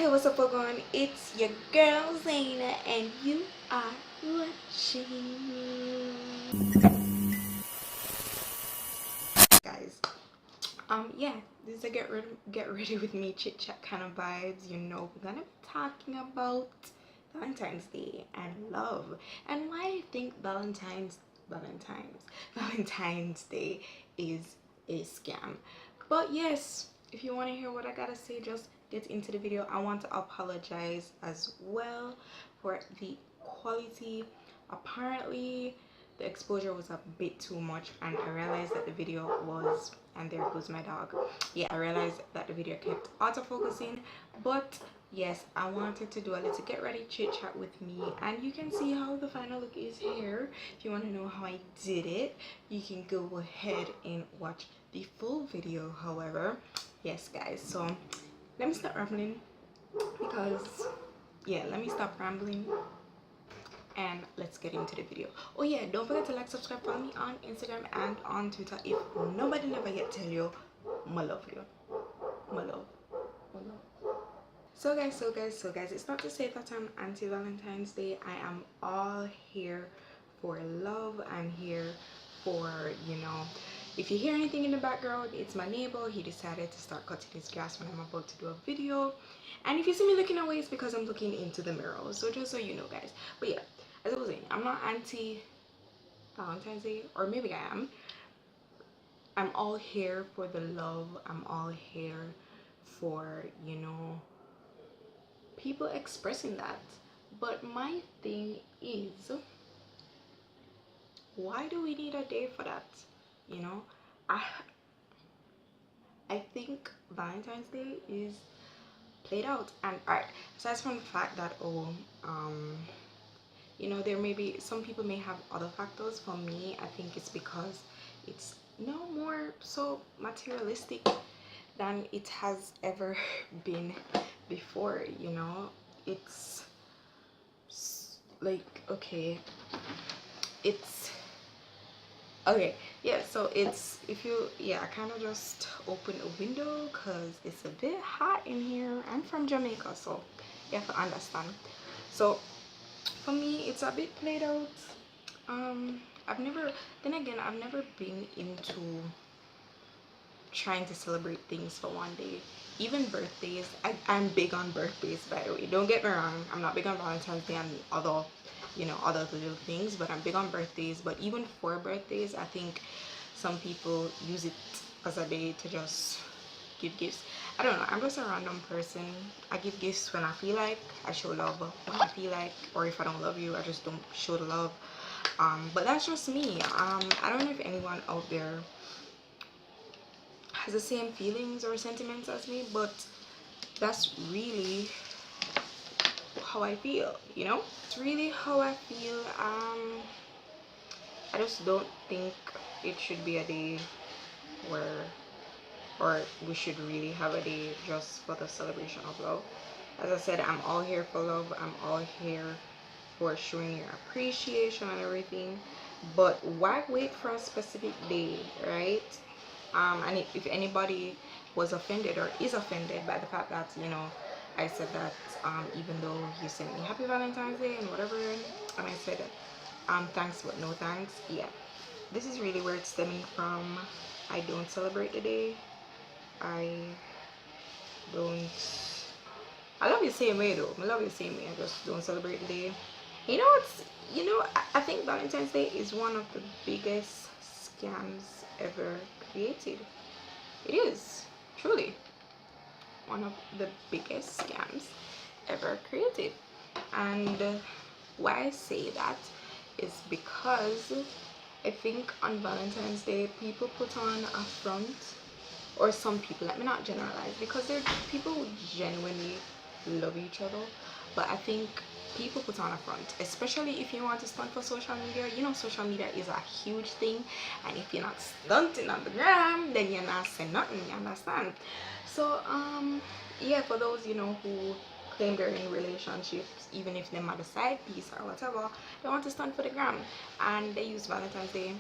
Hey, what's up, everyone? It's your girl Zaina, and you are watching. Guys, yeah, this is a get ready with me chit chat kind of vibes. You know, we're gonna be talking about Valentine's Day and love, and why I think Valentine's Day is a scam. But yes, if you want to hear what I gotta say, just get into the video. I want to apologize as well for the quality. Apparently the exposure was a bit too much, and I realized that the video was, and there goes my dog. Yeah, I realized that the video kept autofocusing, but yes, I wanted to do a little get ready chit chat with me, and you can see how the final look is here. If you want to know how I did it, you can go ahead and watch the full video. However, yes guys, so let me start rambling because yeah, let me stop rambling and let's get into the video. Oh yeah, don't forget to like, subscribe, follow me on Instagram and on Twitter if nobody never yet tell you my love you, my love, my love. So guys, it's not to say that I'm anti-Valentine's Day. I am all here for love. I'm here for, you know, if you hear anything in the background, it's my neighbor. He decided to start cutting his grass when I'm about to do a video, and if you see me looking away, it's because I'm looking into the mirror. So just so you know guys. But yeah, as I was saying, I'm not anti Valentine's Day, or maybe I am. I'm all here for the love. I'm all here for, you know, people expressing that. But my thing is, why do we need a day for that? You know, I I think Valentine's Day is played out. And alright, aside from the fact that you know, there may be some people may have other factors. For me, I think it's because it's no more so materialistic than it has ever been before. You know, it's like, okay, it's okay, yeah, so it's, if you, yeah, I kind of just open a window because it's a bit hot in here. I'm from Jamaica, so you have to understand. So for me, it's a bit played out. I've never, then again, I've never been into trying to celebrate things for one day. Even birthdays, I'm big on birthdays, by the way, don't get me wrong. I'm not big on Valentine's Day and other, you know, other little things, but I'm big on birthdays. But even for birthdays, I think some people use it as a day to just give gifts. I don't know, I'm just a random person. I give gifts when I feel like. I show love when I feel like, or if I don't love you, I just don't show the love. But that's just me. I don't know if anyone out there has the same feelings or sentiments as me, but that's really how I feel, you know. It's really how I feel. I just don't think it should be a day where, or we should really have a day just for the celebration of love. As I said, I'm all here for love. I'm all here for showing your appreciation and everything. But why wait for a specific day, right? And if anybody was offended or is offended by the fact that, you know, I said that even though you sent me happy Valentine's Day and whatever, and I said thanks but no thanks, yeah, this is really where it's stemming from. I don't celebrate the day. I don't, I love you the same way though. I love you the same way. I just don't celebrate the day. You know, it's, you know, I think Valentine's Day is one of the biggest scams ever created. It is truly one of the biggest scams ever created. And why I say that is because I think on Valentine's Day people put on a front, or some people, let me not generalize, because there are people who genuinely love each other, but I think people put on a front, especially if you want to stunt for social media. You know, social media is a huge thing, and if you're not stunting on the gram, then you're not saying nothing, you understand? So yeah, for those, you know, who claim they're in relationships, even if they're a side piece or whatever, they want to stunt for the gram, and they use Valentine's Day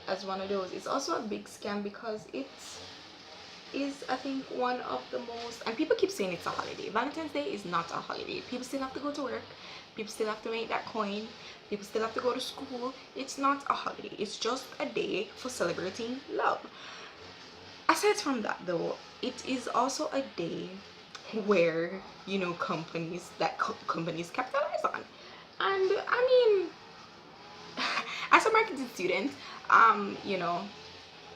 as one of those. It's also a big scam because it's is, I think, one of the most, and people keep saying it's a holiday. Valentine's Day is not a holiday. People still have to go to work, people still have to make that coin, people still have to go to school. It's not a holiday, it's just a day for celebrating love. Aside from that though, it is also a day where, you know, companies capitalize on. And I mean, as a marketing student, you know,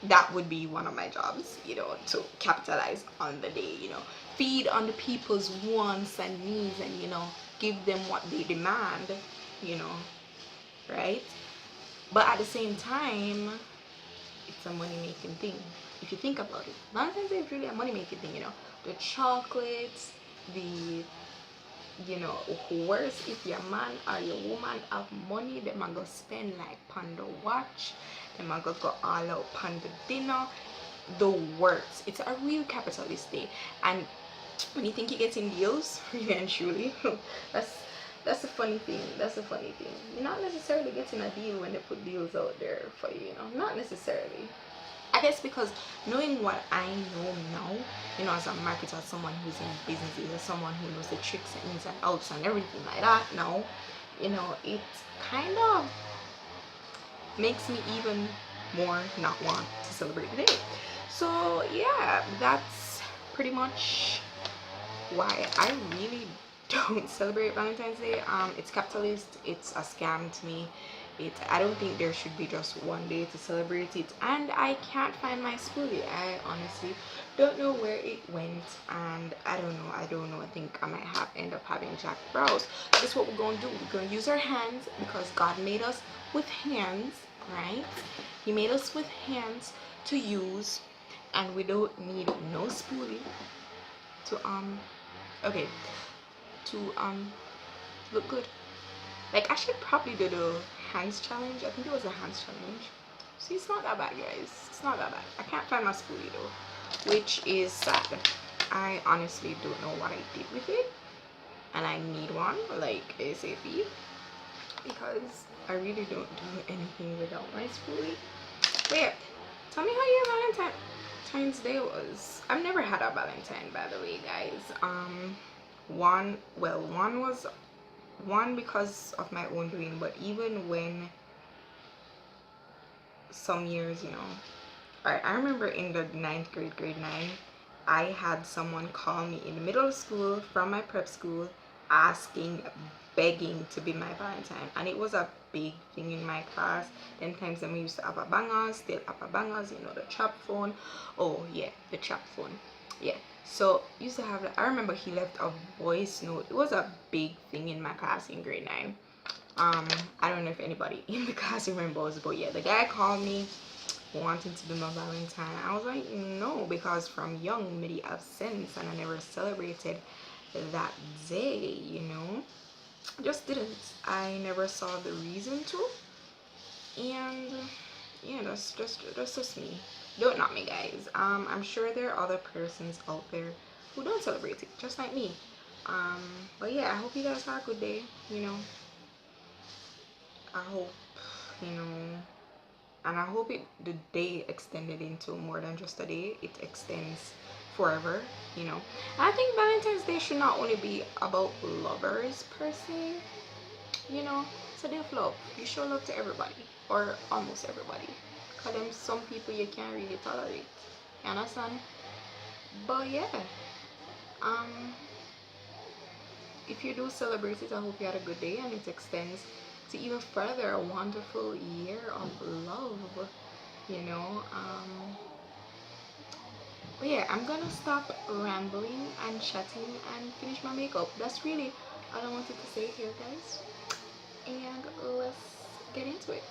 that would be one of my jobs, you know, to capitalize on the day, you know, feed on the people's wants and needs, and, you know, give them what they demand, you know, right? But at the same time, it's a money making thing. If you think about it, Valentine's Day is really a money making thing, you know. The chocolates, the, you know, worse if your man or your woman have money, they might go spend like pound a watch, they might go all out pound the dinner, the works. It's a real capitalist day. And when you think you're getting deals, really and truly, that's that's a funny thing. That's a funny thing. You're not necessarily getting a deal when they put deals out there for you, you know. Not necessarily. I guess because knowing what I know now, you know, as a marketer, as someone who's in businesses, as someone who knows the tricks and ins and outs and everything like that now, you know, it kind of makes me even more not want to celebrate the day. So yeah, that's pretty much why I really don't celebrate Valentine's Day. It's capitalist, it's a scam to me. I don't think there should be just one day to celebrate it, and I can't find my spoolie. I honestly don't know where it went, and I don't know. I think I might have end up having Jack Browse. That's what we're gonna do. We're gonna use our hands, because God made us with hands, right? He made us with hands to use, and we don't need no spoolie to okay, to look good. Like, I should probably do the hands challenge. I think it was a hands challenge. See, it's not that bad, guys. It's not that bad. I can't find my spoolie though, which is sad. I honestly don't know what I did with it, and I need one, like ASAP, because I really don't do anything without my spoolie. But yeah, tell me how your Valentine's Day was. I've never had a Valentine, by the way, guys. One was one because of my own doing, but even when some years, you know, I remember in the ninth grade, grade 9, I had someone call me in the middle of school from my prep school, asking, begging to be my Valentine, and it was a big thing in my class. Then times when we used to have a bangers, still have a bangers, you know, the trap phone. Oh yeah, the trap phone. Yeah, so used to have, I remember he left a voice note. It was a big thing in my class in grade 9. I don't know if anybody in the class remembers, but yeah, the guy called me wanting to be my Valentine. I was like, no, because from young, maybe I've sense, and I never celebrated that day, you know. Just didn't. I never saw the reason to, and yeah, that's just me. Don't knock me, guys. I'm sure there are other persons out there who don't celebrate it, just like me. But yeah, I hope you guys have a good day. You know, I hope, you know, and I hope the day extended into more than just a day. It extends forever, you know. I think Valentine's Day should not only be about lovers per se, you know. It's a day of love. You show love to everybody, or almost everybody, because them some people you can't really tolerate, you understand? But yeah, um if you do celebrate it, I hope you had a good day, and it extends to even further a wonderful year of love, you know. But yeah, I'm gonna stop rambling and chatting and finish my makeup. That's really all I wanted to say here, guys, and let's get into it.